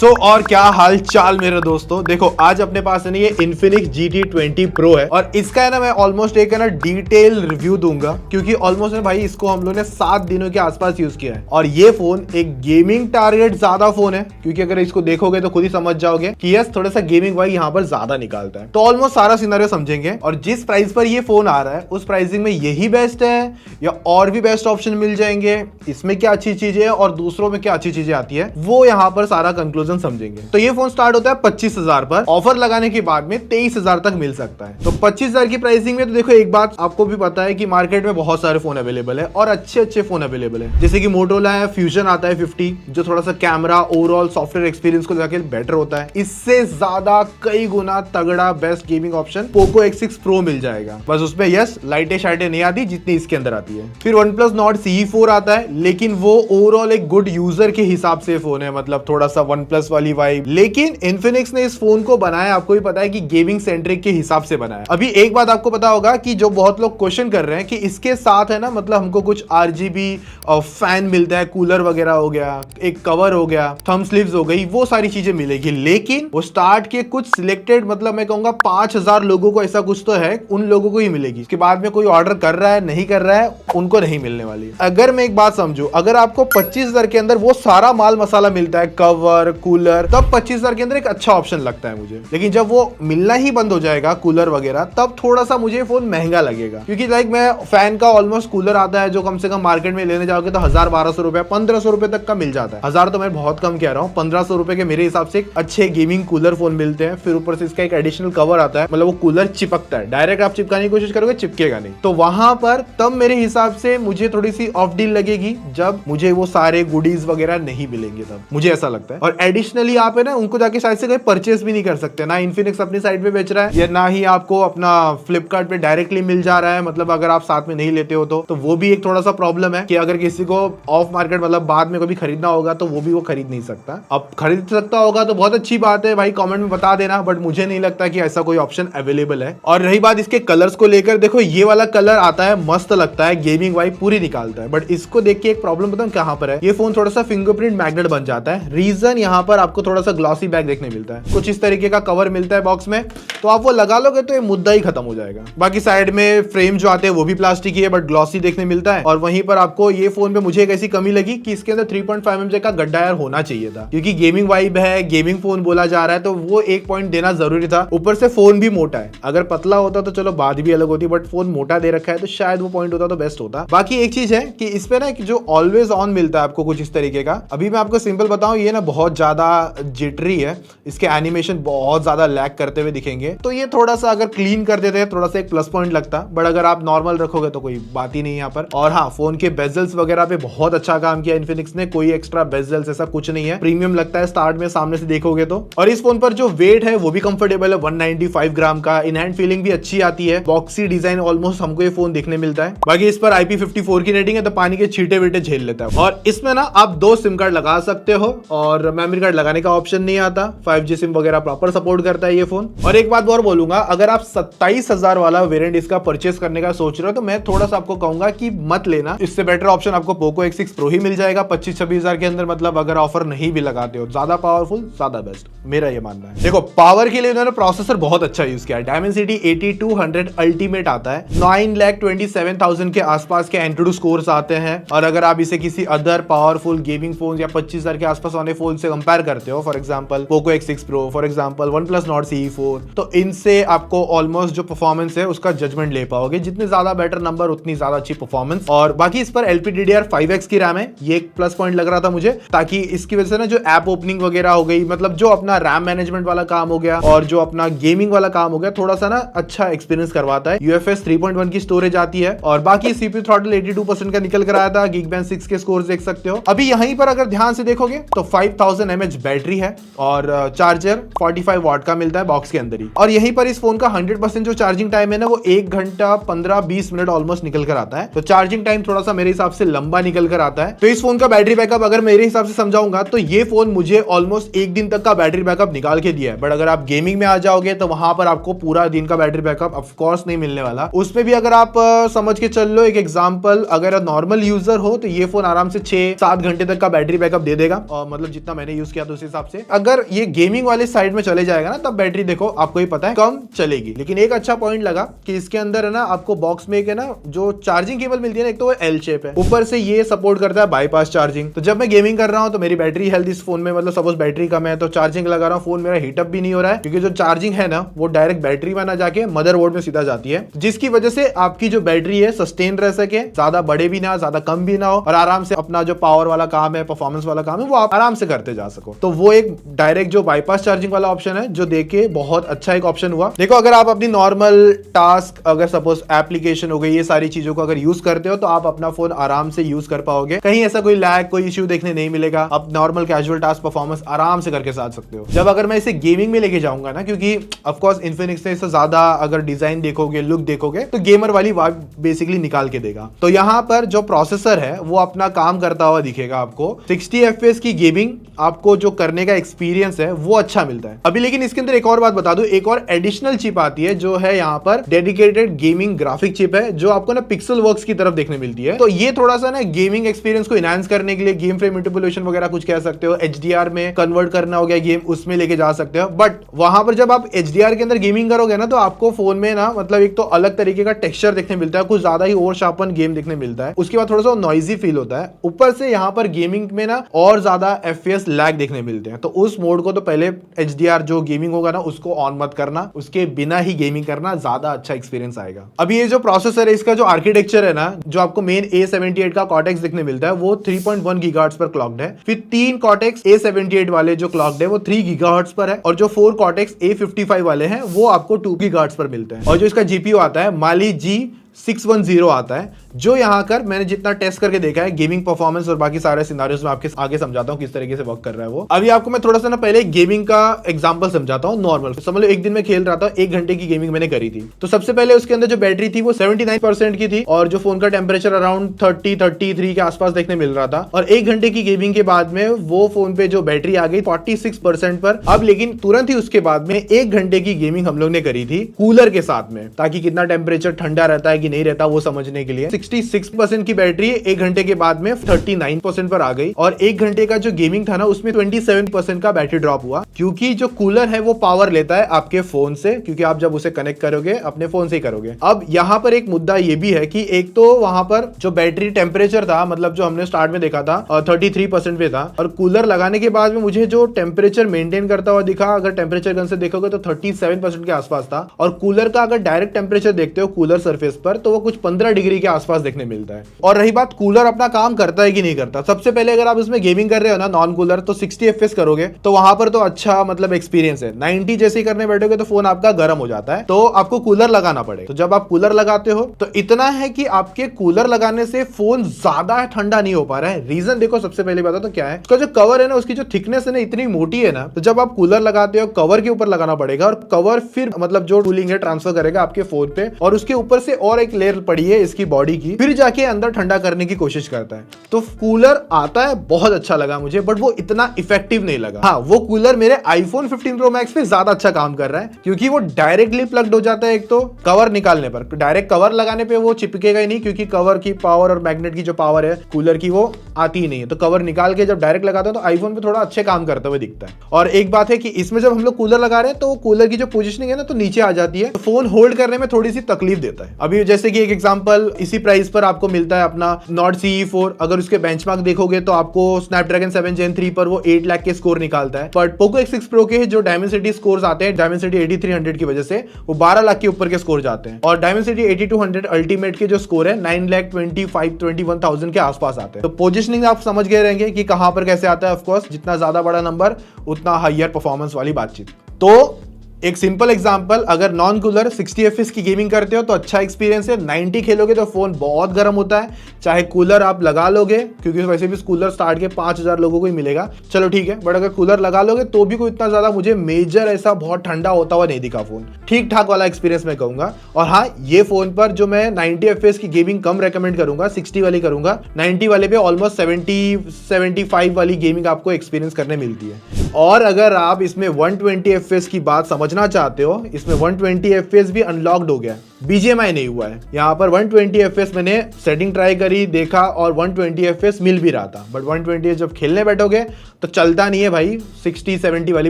और क्या हाल चाल मेरे दोस्तों। देखो आज अपने पास है ना ये Infinix GT20 Pro है और इसका है ना मैं ऑलमोस्ट एक है ना डिटेल रिव्यू दूंगा क्योंकि ऑलमोस्ट है भाई इसको हम लोग ने 7 दिनों के आसपास यूज किया है और ये फोन एक गेमिंग टारगेट ज्यादा फोन है क्योंकि अगर इसको देखोगे तो खुद ही समझ जाओगे कि यस थोड़ा सा गेमिंग भाई यहाँ पर ज्यादा निकालता है। तो ऑलमोस्ट सारा सिनेरियो समझेंगे और जिस प्राइस पर ये फोन आ रहा है उस प्राइसिंग में यही बेस्ट है या और भी बेस्ट ऑप्शन मिल जाएंगे, इसमें क्या अच्छी चीजें और दूसरों में क्या अच्छी चीजें आती है वो यहाँ पर सारा कंक्लूजन समझेंगे। तो ये फोन स्टार्ट होता है 25,000 पर, ऑफर लगाने के बाद में 23,000 तक मिल सकता है। तो 25,000 की प्राइसिंग में तो देखो एक बात आपको भी पता है कि मार्केट में बहुत सारे फोन अवेलेबल है और अच्छे फोन अवेलेबल है, जैसे कि मोटोरोला है, फ्यूजन आता है 50 जो थोड़ा सा कैमरा ओवरऑल सॉफ्टवेयर एक्सपीरियंस को लेकर बेटर होता है। इससे ज्यादा कई गुना तगड़ा best gaming option Poco X6 Pro मिल जाएगा, बस उसमें यस लाइटें शाइटें नहीं आती जितनी इसके अंदर आती है। फिर OnePlus Nord CE4 आता है लेकिन वो ओवरऑल एक गुड यूजर के हिसाब से फोन है, मतलब थोड़ा सा OnePlus वाली वाइब। लेकिन Infinix ने इस फोन को बनाया, आपको भी पता है कि गेमिंग सेंट्रिक के हिसाब से बनाया। अभी एक बात आपको पता होगा कि जो बहुत लोग क्वेश्चन कर रहे हैं कि इसके साथ है ना मतलब हमको कुछ RGB फैन मिलता है, कूलर वगैरह हो गया, एक कवर हो गया, थंब स्लीव्स हो गई, वो सारी चीजें मिलेगी। लेकिन वो स्टार्ट के कुछ सिलेक्टेड मतलब मैं कहूंगा 5,000 लोगों को ऐसा कुछ तो है, उन लोगों को ही मिलेगी। इसके बाद में कोई ऑर्डर कर रहा है नहीं कर रहा है उनको नहीं मिलने वाली है। अगर मैं एक बात समझू, अगर आपको 25,000 के अंदर वो सारा माल मसाला मिलता है, कवर कूलर, तब 25,000 के अंदर एक अच्छा ऑप्शन लगता है मुझे। लेकिन जब वो मिलना ही बंद हो जाएगा कूलर वगैरह, तब थोड़ा सा मुझे फोन महंगा लगेगा क्योंकि लाइक मैं फैन का ऑलमोस्ट कूलर आता है जो कम से कम मार्केट में लेने जाओगे तो 1,000-1,200 रुपए 1,500 रुपए तक का मिल जाता है। 1,000 तो मैं बहुत कम कह रहा हूँ, 1,500 रुपए के मेरे हिसाब से एक अच्छे गेमिंग कूलर फोन मिलते हैं। फिर ऊपर से इसका एक एडिशनल कवर आता है, मतलब वो कूलर चिपकता है, डायरेक्ट आप चिपकाने की कोशिश करोगे चिपकेगा नहीं। तो वहां पर तब मेरे हिसाब से मुझे थोड़ी सी ऑफ डील लगेगी जब मुझे वो सारे गुडीज वगैरह नहीं मिलेंगे, तब मुझे ऐसा लगता है। और एडिशनली आप है ना उनको जाके शायद से कोई परचेस भी नहीं कर सकते, ना इन्फिनिक्स अपनी साइड पे बेच रहा है या ना ही आपको अपना फ्लिपकार्ट पे डायरेक्टली मिल जा रहा है, मतलब अगर आप साथ में नहीं लेते हो तो वो भी एक थोड़ा सा प्रॉब्लम है कि अगर किसी को ऑफ मार्केट मतलब बाद में कभी खरीदना होगा तो वो भी वो खरीद नहीं सकता। अब खरीद सकता होगा तो बहुत अच्छी बात है भाई, कमेंट में बता देना, बट मुझे नहीं लगता कि ऐसा कोई ऑप्शन अवेलेबल है। और रही बात इसके कलर्स को लेकर, देखो ये वाला कलर आता है मस्त लगता है, गेमिंग वाइब पूरी निकालता है, बट इसको देख के एक प्रॉब्लम बताऊं कहां पर है, ये फोन थोड़ा सा फिंगरप्रिंट मैग्नेट बन जाता है। रीजन यहाँ पर आपको थोड़ा सा ग्लॉसी बैक देखने मिलता है, कुछ इस तरीके का कवर मिलता है बॉक्स में, तो आप वो लगा लोगे तो ये मुद्दा ही खत्म हो जाएगा। बाकी साइड में फ्रेम जो आते हैं वो भी प्लास्टिक ही है बट ग्लॉसी देखने मिलता है। और वहीं पर आपको ये फोन पे मुझे एक ऐसी कमी लगी कि इसके अंदर 3.5 mm का गड्ढा यार होना चाहिए था, क्योंकि गेमिंग वाइब है, गेमिंग फोन बोला जा रहा है तो वो एक पॉइंट देना जरूरी था। ऊपर से फोन भी मोटा है, अगर पतला होता तो चलो बात भी अलग होती, बट फोन मोटा दे रखा है तो शायद वो पॉइंट होता तो बेस्ट होता। बाकी एक चीज है कि इस पे ना जो ऑलवेज ऑन मिलता है आपको कुछ इस तरीके का, अभी मैं आपको सिंपल बताऊं ये ना बहुत ज्यादा जिटरी है, इसके एनिमेशन बहुत ज्यादा लैग करते हुए दिखेंगे, तो ये थोड़ा सा अगर क्लीन कर देते हैं थोड़ा सा एक प्लस पॉइंट लगता, बट अगर आप नॉर्मल रखोगे तो कोई बात ही नहीं यहाँ पर। और हाँ, फोन के बेजल्स वगैरह पे बहुत अच्छा काम किया इन्फिनिक्स ने, कोई एक्स्ट्रा बेजल्स ऐसा कुछ नहीं है, प्रीमियम लगता है स्टार्ट में सामने से देखोगे तो। और इस फोन पर जो वेट है वो भी कंफर्टेबल है, 195 ग्राम का, इन हैंड फीलिंग भी अच्छी आती है, बॉक्सी डिजाइन ऑलमोस्ट हमको ये फोन देखने मिलता है। बाकी इस पर IP54 की रेटिंग है तो पानी के छींटे वीटे झेल लेता है। और इसमें ना आप 2 सिम कार्ड लगा सकते हो और मेमोरी कार्ड लगाने का ऑप्शन नहीं आता, 5G सिम वगैरह प्रॉपर सपोर्ट करता है ये फोन। और एक बात और बोलूंगा, अगर आप 27,000 वाला वेरिएंट इसका परचेस करने का सोच रहे हो तो मैं थोड़ा सा आपको कहूंगा कि मत लेना, इससे बेटर ऑप्शन आपको पोको X6 Pro ही मिल जाएगा 25-26,000 के अंदर, मतलब अगर ऑफर नहीं भी लगाते हो। ज्यादा पावरफुल ज्यादा बेस्ट, मेरा ये मानना है। देखो पावर के लिए उन्होंने प्रोसेसर बहुत अच्छा यूज किया है, Dimensity 8200 अल्टीमेट आता है, 9,27,000 के आसपास के एंट्रोडू स्कोर्स आते हैं। और अगर आप इसे किसी अदर पावरफुल गेमिंग फोन या 25,000 के आसपास आने फोन से कंपेयर करते हो, for example Poco X6 Pro, for example OnePlus Nord CE4, तो इनसे आपको ऑलमोस्ट जो परफॉर्मेंस है उसका जजमेंट ले पाओगे, जितने ज्यादा बेटर नंबर उतनी ज्यादा अच्छी परफॉर्मेंस। और बाकी इस पर LPDDR5X की रैम है, ये एक प्लस पॉइंट लग रहा था मुझे, ताकि इसकी वजह से ना जो ऐप ओपनिंग वगैरह हो गई, मतलब जो अपना रैम मैनेजमेंट वाला काम हो गया और जो अपना गेमिंग वाला काम हो गया, थोड़ा सा ना अच्छा एक्सपीरियंस करवाता है। UFS 3.1 की स्टोरेज आती है और बाकी CPU थ्रॉटल 82% का निकल कर आया था, Geekbench 6 के स्कोर्स देख सकते हो। अभी यहीं पर अगर ध्यान से देखोगे तो 5000 mAh बैटरी है और चार्जर 45 वाट का मिलता है बॉक्स के अंदर ही। और यहीं पर इस फोन का 100% जो चार्जिंग टाइम है ना वो 1 घंटा 15-20 मिनट ऑलमोस्ट निकल कर आता है, तो चार्जिंग टाइम थोड़ा सा मेरे हिसाब से लंबा निकल कर आता है। तो इस फोन का बैटरी बैकअप अगर मेरे हिसाब से समझाऊंगा तो ये फोन मुझे ऑलमोस्ट 1 दिन तक का बैटरी बैकअप निकाल के दिया है, बट अगर आप गेमिंग में आ जाओगे तो वहां पर आपको पूरा दिन का बैटरी बैकअप ऑफ कोर्स नहीं मिलने वाला। उसमें भी अगर आप समझ के चल लो, एक एग्जांपल, अगर नॉर्मल यूजर हो तो ये फोन आराम से 6-7 घंटे तक का बैटरी बैकअप दे देगा, और मतलब जितना मैंने यूज यूज किया था उस हिसाब से। अगर ये गेमिंग वाले साइड में चले जाएगा ना तब बैटरी देखो आपको ही पता है कम चलेगी। लेकिन एक अच्छा पॉइंट लगा कि इसके अंदर है ना आपको बॉक्स में एक है ना जो चार्जिंग केबल मिलती है ना, एक तो वो एल शेप है, ऊपर से ये सपोर्ट करता है बाईपास चार्जिंग। तो जब मैं गेमिंग कर रहा हूँ तो मेरी बैटरी हेल्थ इस फोन में, मतलब सपोज बैटरी कम है तो चार्जिंग लगा रहा हूँ, फोन मेरा हीटअप भी नहीं हो रहा है, क्योंकि जो चार्जिंग है ना वो डायरेक्ट बैटरी में ना जाके मदरबोर्ड में सीधा जाती है, जिसकी वजह से आपकी जो बैटरी है सस्टेन रह सके, ज्यादा बड़े भी ना ज्यादा कम भी ना हो, और आराम से अपना जो पावर वाला काम है, परफॉर्मेंस वाला काम है, वो आप आराम से करते जा सको। तो वो एक डायरेक्ट जो बाईपास चार्जिंग वाला ऑप्शन है जो देखे बहुत अच्छा एक ऑप्शन हुआ। देखो अगर आप अपनी नॉर्मल टास्क, अगर सपोज एप्लीकेशन हो गई, ये सारी चीजों को अगर यूज करते हो तो आप अपना फोन आराम से यूज कर पाओगे, कहीं ऐसा कोई लैग कोई इश्यू देखने नहीं मिलेगा, आप नॉर्मल कैजुअल टास्क परफॉर्मेंस आराम से करके साथ सकते हो। जब अगर मैं इसे गेमिंग में लेके जाऊंगा ना, क्योंकि ऑफ कोर्स इन्फिनिक्स ने इससे ज्यादा अगर डिजाइन देखोगे, लुक देखोगे तो गेमर वाली वाइब बेसिकली निकाल के देगा। तो यहाँ पर जो प्रोसेसर है वो अपना काम करता हुआ दिखेगा आपको। 60 FPS की गेमिंग आपको जो करने का एक्सपीरियंस है वो अच्छा मिलता है अभी। लेकिन इसके अंदर एक और बात बता दूं, एक और एडिशनल चिप आती है जो है यहाँ पर डेडिकेटेड गेमिंग ग्राफिक चिप है, जो आपको ना पिक्सल वर्क्स की तरफ देखने मिलती है। तो ये थोड़ा सा ना गेमिंग एक्सपीरियंस को इनहांस करने के लिए, गेम फ्रेम मैनिपुलेशन वगैरह कुछ कह सकते हो, HDR में कन्वर्ट करना हो गया गेम, उसमें लेके जा सकते हो। बट वहां पर जब आप HDR के अंदर गेमिंग करोगे ना तो आपको फोन में ना मतलब एक तो अलग तरीके का टेक्सचर देखने मिलता है, कुछ ज्यादा ही ओवर शार्पन गेम देखने मिलता है, उसके बाद थोड़ा सा नॉइजी फील होता है। ऊपर से यहाँ पर गेमिंग में ना और ज्यादा FPS लैग देखने मिलते हैं। तो उस मोड को तो पहले HDR जो गेमिंग होगा ना उसको ऑन मत करना, उसके बिना ही गेमिंग करना, ज्यादा अच्छा एक्सपीरियंस आएगा। अभी ये जो प्रोसेसर है इसका जो आर्किटेक्चर है ना, जो आपको मेन A78 का कॉर्टेक्स देखने मिलता है वो 3.1 गीगाहर्ट्ज पर क्लॉक्ड है। फिर 3 कॉर्टेक्स A78 वाले जो क्लॉक्ड है वो 3 गीगाहर्ट्ज पर है, और जो 4 कॉर्टेक्स A55 वाले हैं वो आपको 2 गीगाहर्ट्ज पर मिलते हैं। और जो इसका GPU आता है Mali G610 आता है, जो यहाँ कर मैंने जितना टेस्ट करके देखा है गेमिंग परफॉर्मेंस और बाकी सारे सिनारियोस में आपके आगे समझाता हूँ किस तरीके से वर्क कर रहा है वो। अभी आपको मैं थोड़ा सा ना पहले गेमिंग का एग्जांपल समझाता हूँ। नॉर्मल समझ लो एक दिन में खेल रहा था, 1 घंटे की गेमिंग मैंने करी थी। तो सबसे पहले उसके अंदर जो बैटरी थी वो 79% की थी, और जो फोन का टेम्परेचर अराउंड 30-33 के आसपास देखने मिल रहा था। और 1 घंटे की गेमिंग के बाद में वो फोन पे जो बैटरी आ गई 46% पर। अब लेकिन तुरंत ही उसके बाद में 1 घंटे की गेमिंग हम लोग ने करी थी कूलर के साथ में, ताकि कितना टेम्परेचर ठंडा रहता है कि नहीं रहता वो समझने के लिए। 66% की बैटरी 1 घंटे के बाद में 39% पर आ गई, और 1 घंटे का जो गेमिंग था ना उसमें 27% का बैटरी ड्रॉप हुआ, क्योंकि जो कूलर है वो पावर लेता है आपके फोन से, क्योंकि आप जब उसे कनेक्ट करोगे अपने फोन से ही करोगे। अब यहाँ पर एक मुद्दा ये भी है कि एक तो वहां पर जो बैटरी टेम्परेचर था, मतलब जो हमने स्टार्ट में देखा था 33% पे था, और कूलर लगाने के बाद में मुझे जो टेम्परेचर मेंटेन करता हुआ दिखा, अगर टेम्परेचर गन से देखोगे तो 37% के आसपास था। और कूलर का अगर डायरेक्ट टेम्परेचर देखते हो कूलर सरफेस पर तो वो कुछ 15 डिग्री के आसपास देखने मिलता है। और रही बात कूलर अपना काम करता है कि नहीं करता, सबसे पहले अगर आप इसमें गेमिंग कर रहे हो ना नॉन कूलर, तो 60 FPS करोगे तो वहां पर तो अच्छा मतलब एक्सपीरियंस है। 90 जैसे ही करने बैठोगे तो फोन आपका गर्म हो जाता है, तो आपको कूलर लगाना पड़ेगा। तो जब आप कूलर लगाते हो तो इतना है कि आपके कूलर लगाने से फोन ज्यादा ठंडा नहीं हो पा रहा है। रीजन देखो, सबसे पहले बता तो क्या है, उसका जो कवर है ना उसकी जो थिकनेस है ना इतनी मोटी है ना, तो जब आप कूलर लगाते हो कवर के ऊपर लगाना पड़ेगा, और कवर फिर मतलब जो कूलिंग है ट्रांसफर करेगा आपके फोन पे, और उसके ऊपर से और एक लेयर पड़ी है इसकी बॉडी की, फिर जाके अंदर ठंडा करने की कोशिश करता है। तो कूलर आता है, बहुत अच्छा लगा मुझे, बट वो इतना इफेक्टिव नहीं लगा। हाँ, वो कूलर मेरे iPhone 15 Pro Max पे ज्यादा अच्छा काम कर रहा है, क्योंकि वो डायरेक्टली प्लग्ड हो जाता है। एक तो कवर निकालने पर, डायरेक्ट कवर लगाने पे वो चिपकेगा ही नहीं, क्योंकि कवर की पावर और मैग्नेट की जो पावर है कूलर की वो आती ही नहीं है। तो कवर निकाल के जब डायरेक्ट लगाते हो तो आईफोन पे थोड़ा अच्छे काम करते हुए दिखता है। और एक बात है कि इसमें जब हम लोग कूलर लगा रहे हैं तो कूलर की जो पोजिशनिंग है ना तो नीचे आ जाती है, तो फोन होल्ड करने में थोड़ी सी तकलीफ देता है। अभी जैसे कि एक एग्जांपल इसी प्राइस पर आपको मिलता है अपना Nord CE4, अगर उसके बेंचमार्क देखोगे तो आपको Snapdragon 7 Gen 3 पर वो 8 लाख के स्कोर निकालता है, बट Poco X6 Pro के जो Dimensity स्कोर्स आते हैं Dimensity 8300 की वजह से वो 12 लाख के ऊपर के स्कोर जाते हैं, और Dimensity 8200 अल्टीमेट के जो स्कोर है 9,25,21,000 के आसपास आते हैं। तो पोजिशनिंग आप समझ गए रहेंगे कि कहां पर कैसे आता है। ऑफ कोर्स जितना ज्यादा बड़ा नंबर उतना हायर परफॉर्मेंस वाली बातचीत। तो एक सिंपल एग्जांपल, अगर नॉन कूलर 60 FPS की गेमिंग करते हो तो अच्छा एक्सपीरियंस है। 90 खेलोगे तो फोन बहुत गर्म होता है, चाहे कूलर आप लगा लोगे, क्योंकि वैसे भी कूलर स्टार्ट के 5000 लोगों को ही मिलेगा, चलो ठीक है, बट अगर कूलर लगा लोगे तो भी कोई इतना ज्यादा मुझे मेजर ऐसा बहुत ठंडा होता हुआ नहीं दिखा। फोन ठीक ठाक वाला एक्सपीरियंस मैं कहूंगा। और हाँ, ये फोन पर जो मैं 90 FPS की गेमिंग कम रेकमेंड करूंगा, 60 वाली करूंगा, 90 वाले पे ऑलमोस्ट 70-75 वाली गेमिंग आपको एक्सपीरियंस करने मिलती है। और अगर आप इसमें 120 FPS की बात समझना चाहते हो, इसमें 120 FPS भी अनलॉक्ड हो गया, BGMI नहीं हुआ है। यहाँ पर 120 FPS मैंने सेटिंग ट्राई करी, देखा और 120 FPS मिल भी रहा था, बट 120 जब खेलने बैठोगे तो चलता नहीं है भाई, 60-70 वाली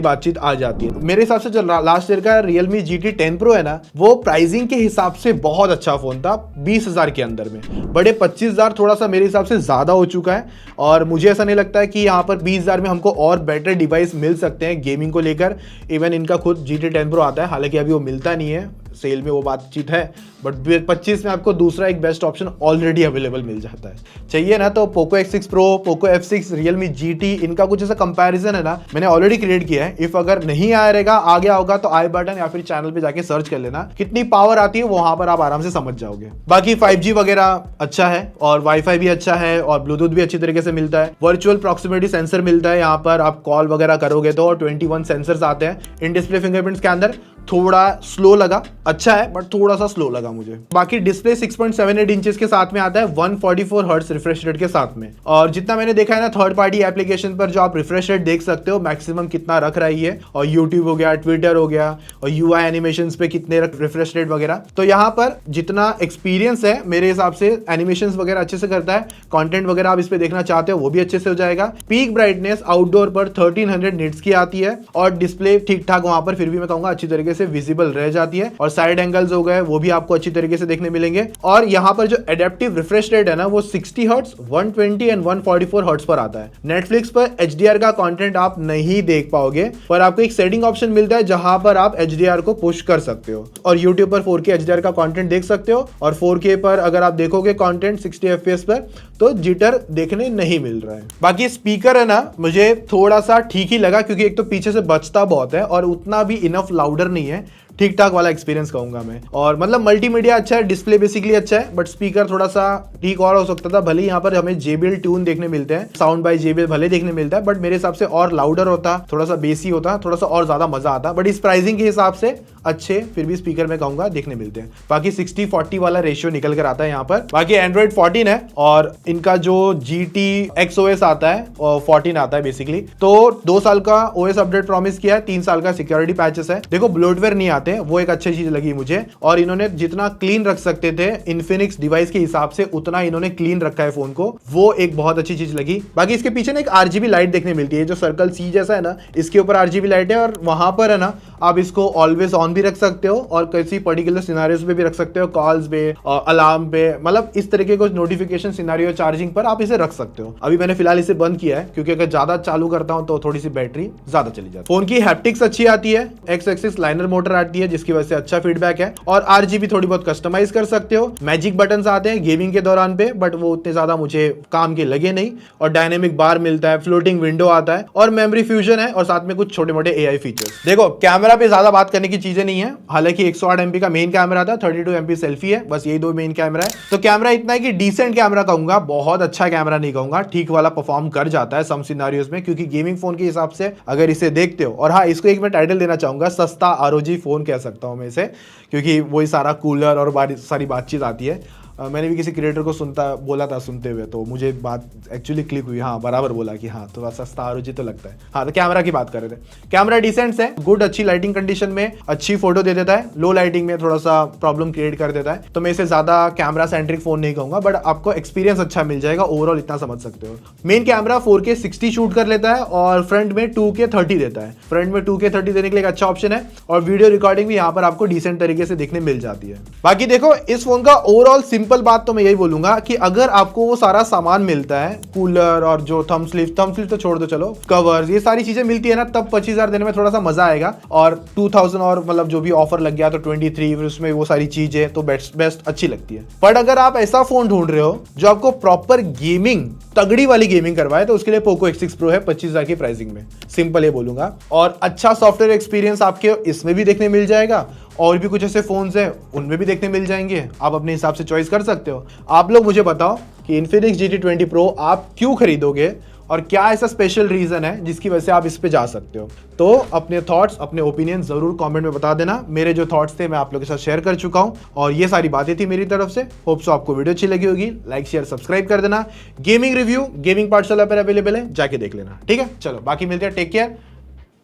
बातचीत आ जाती है। मेरे हिसाब से जो लास्ट ईयर का Realme GT 10 Pro है ना, वो प्राइसिंग के हिसाब से बहुत अच्छा फोन था 20,000 के अंदर में। बड़े 25,000 थोड़ा सा मेरे हिसाब से ज्यादा हो चुका है, और मुझे ऐसा नहीं लगता है कि यहाँ पर 20,000 में हमको और बेटर डिवाइस मिल सकते हैं गेमिंग को लेकर। इवन इनका खुद GT 10 Pro आता है, हालांकि अभी वो मिलता नहीं है, सेल में वो बातचीत है, बट 25 में आपको दूसरा एक बेस्ट ऑप्शन ऑलरेडी अवेलेबल मिल जाता है। चाहिए ना तो Poco X6 Pro, Poco F6, Realme GT, इनका कुछ ऐसा कंपैरिजन है ना, मैंने ऑलरेडी क्रिएट किया है। इफ अगर नहीं आ रहेगा, आ गया होगा तो आई बटन या फिर चैनल पे जाके सर्च कर लेना, कितनी पावर आती है वहां पर आप आराम से समझ जाओगे। बाकी 5G वगैरह अच्छा है, और वाईफाई भी अच्छा है, और ब्लूटूथ भी अच्छी तरीके से मिलता है। वर्चुअल प्रॉक्सिमिटी सेंसर मिलता है, यहाँ पर आप कॉल वगैरह करोगे तो 21 सेंसर्स आते हैं। इन डिस्प्ले फिंगरप्रिंट्स के अंदर थोड़ा स्लो लगा, अच्छा है बट थोड़ा सा स्लो लगा मुझे। बाकी डिस्प्ले 6.78 इंचेस के साथ में आता है, 144 हर्ट्ज रिफ्रेश रेट के साथ में। और जितना मैंने देखा है ना थर्ड पार्टी एप्लीकेशन पर, जो आप रिफ्रेश रेट देख सकते हो मैक्सिमम कितना रख रही है, और यूट्यूब हो गया, ट्विटर हो गया, और UI एनिमेशंस पे कितने रिफ्रेश रेट वगैरह। तो यहाँ पर जितना एक्सपीरियंस है मेरे हिसाब से एनिमेशंस वगैरह अच्छे से करता है, कंटेंट वगैरह आप इस पे देखना चाहते हो वो भी अच्छे से हो जाएगा। पीक ब्राइटनेस आउटडोर पर 1300 निट्स की आती है, और डिस्प्ले ठीक ठाक वहां पर फिर भी मैं कहूंगा अच्छी तरीके से विजिबल रह जाती है, और साइड एंगल्स हो गए वो भी आपको अच्छी तरीके से देखने मिलेंगे। और यहाँ पर जो एडेप्टिव रिफ्रेश रेट है ना, वो 60 हर्ट्ज, 120 एंड 144 हर्ट्ज पर आता है। नेटफ्लिक्स पर HDR का कंटेंट आप नहीं देख पाओगे, पर आपको एक सेटिंग ऑप्शन मिलता है जहां पर आप HDR को पुश कर सकते हो, और YouTube पर 4K HDR का कंटेंट देख सकते हो। और 4K पर अगर आप देखोगे कंटेंट 60 FPS पर, तो जिटर देखने नहीं मिल रहा है। बाकी स्पीकर है ना, मुझे थोड़ा सा ठीक ही लगा, क्योंकि एक तो पीछे से बजता बहुत है, और उतना भी इनफ लाउडर नहीं है, ठीक ठाक वाला एक्सपीरियंस कहूंगा मैं। और मतलब मल्टीमीडिया अच्छा है, डिस्प्ले बेसिकली अच्छा है, बट स्पीकर थोड़ा सा ठीक और हो सकता था। भले यहाँ पर हमें JBL ट्यून देखने मिलते हैं, साउंड बाय JBL भले देखने मिलता है, बट मेरे हिसाब से और लाउडर होता, थोड़ा सा बेसी होता, थोड़ा सा और ज्यादा मजा आता। बट इस प्राइसिंग के हिसाब से अच्छे फिर भी स्पीकर में कहूंगा देखने मिलते हैं। बाकी 60-40 वाला रेशियो निकल कर आता है यहाँ पर। बाकी Android 14 है, और इनका जो GT XOS आता है और 14 आता है बेसिकली। तो 2 साल का OS अपडेट प्रॉमिस किया है, 3 साल का सिक्योरिटी पैचेस है। देखो ब्लोटवेयर नहीं आते, वो एक अच्छी चीज लगी मुझे, और इन्होंने जितना क्लीन रख सकते थे इन्फिनिक्स डिवाइस के हिसाब से, उतना इन्होंने क्लीन रखा है फोन को, वो एक बहुत अच्छी चीज लगी। बाकी इसके पीछे ना एक RGB लाइट देखने मिलती है, जो सर्कल C जैसा है ना, इसके ऊपर RGB लाइट है, और वहां पर है ना आप इसको ऑलवेज ऑन भी रख सकते हो, और किसी पर्टिकुलर सिनारियोस पे भी रख सकते हो, कॉल्स पे, अलार्म पे, मतलब इस तरीके को नोटिफिकेशन सिनारियो, चार्जिंग पर आप इसे रख सकते हो। अभी मैंने फिलहाल इसे बंद किया है, क्योंकि अगर ज्यादा चालू करता हूं तो थोड़ी सी बैटरी ज्यादा चली जाती है। फोन की हैप्टिक्स अच्छी आती है, X एक्सिस लाइनर मोटर आती है, जिसकी वजह से अच्छा फीडबैक है, और RGB थोड़ी बहुत कस्टमाइज कर सकते हो। मैजिक बटन आते हैं गेमिंग के दौरान पे, बट वो उतने ज्यादा मुझे काम के लगे नहीं। और डायनेमिक बार मिलता है, फ्लोटिंग विंडो आता है, और मेमोरी फ्यूजन है, और साथ में कुछ छोटे मोटे AI फीचर्स। देखो कैमरा पे ज्यादा बात करने की चीजें नहीं है, हालांकि 108 MP का मेन कैमरा था, 32 MP सेल्फी है, बस यही 2 मेन कैमरा है। तो कैमरा इतना है कि डिसेंट कैमरा कहूंगा, बहुत अच्छा कैमरा नहीं कहूंगा, ठीक वाला परफॉर्म कर जाता है सम सिनारियोस में, क्योंकि गेमिंग फोन के हिसाब से अगर इसे देखते हो। और हाँ, इसको एक मैं टाइटल देना चाहूंगा, सस्ता ROG फोन कह सकता हूं मैं इसे, क्योंकि वही सारा कूलर और सारी बातचीत आती है। मैंने भी किसी क्रिएटर को बोला था सुनते हुए, तो मुझे बात एक्चुअली क्लिक हुई, हाँ बराबर बोला कि हाँ थोड़ा सस्ता ROG तो लगता है। हाँ, तो कैमरा की बात कर रहे थे, कैमरा डिसेंट है, गुड, अच्छी लाइटिंग कंडीशन में अच्छी फोटो दे देता है, लो लाइटिंग में थोड़ा सा प्रॉब्लम क्रिएट कर देता है। तो मैं इसे ज्यादा कैमरा सेंट्रिक फोन नहीं कहूंगा, बट आपको एक्सपीरियंस अच्छा मिल जाएगा ओवरऑल, इतना समझ सकते हो। मेन कैमरा 4K 60 शूट कर लेता है, और फ्रंट में 2K 30 देता है। फ्रंट में 2K 30 देने के लिए एक अच्छा ऑप्शन है, और वीडियो रिकॉर्डिंग भी यहाँ पर आपको डिसेंट तरीके से देखने मिल जाती है। बाकी देखो इस फोन का ओवरऑल सिंपल बात तो मैं यही बोलूंगा कि अगर आपको वो सारा सामान मिलता है, कूलर और जो थंब स्लीव तो छोड़ दो, चलो कवर्स, ये सारी चीजें मिलती है ना, तब 25,000 देने में थोड़ा सा मजा आएगा। और 2000 और मतलब जो भी ऑफर लग गया तो 23, उसमें वो सारी चीजें तो बेस्ट अच्छी लगती है। बट अगर आप ऐसा फोन ढूंढ रहे हो जो आपको प्रॉपर गेमिंग, तगड़ी वाली गेमिंग करवाए, तो उसके लिए Poco X6 Pro है 25,000 की प्राइसिंग में, सिंपल ये बोलूंगा। और अच्छा सॉफ्टवेयर एक्सपीरियंस आपके इसमें भी देखने मिल जाएगा, और भी कुछ ऐसे फोन्स हैं उनमें भी देखने मिल जाएंगे, आप अपने हिसाब से चॉइस कर सकते हो। आप लोग मुझे बताओ कि Infinix GT 20 Pro आप क्यों खरीदोगे, और क्या ऐसा स्पेशल रीजन है जिसकी वजह से आप इस पे जा सकते हो। तो अपने थॉट्स, अपने ओपिनियन जरूर कमेंट में बता देना। मेरे जो थॉट्स थे मैं आप लोगों के साथ शेयर कर चुका हूं, और ये सारी बातें थी मेरी तरफ से। होप सो आपको वीडियो अच्छी लगी होगी, लाइक शेयर सब्सक्राइब कर देना। गेमिंग रिव्यू गेमिंग पाठशाला पर अवेलेबल है, जाके देख लेना, ठीक है। चलो बाकी मिलते हैं, टेक केयर,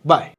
बाय।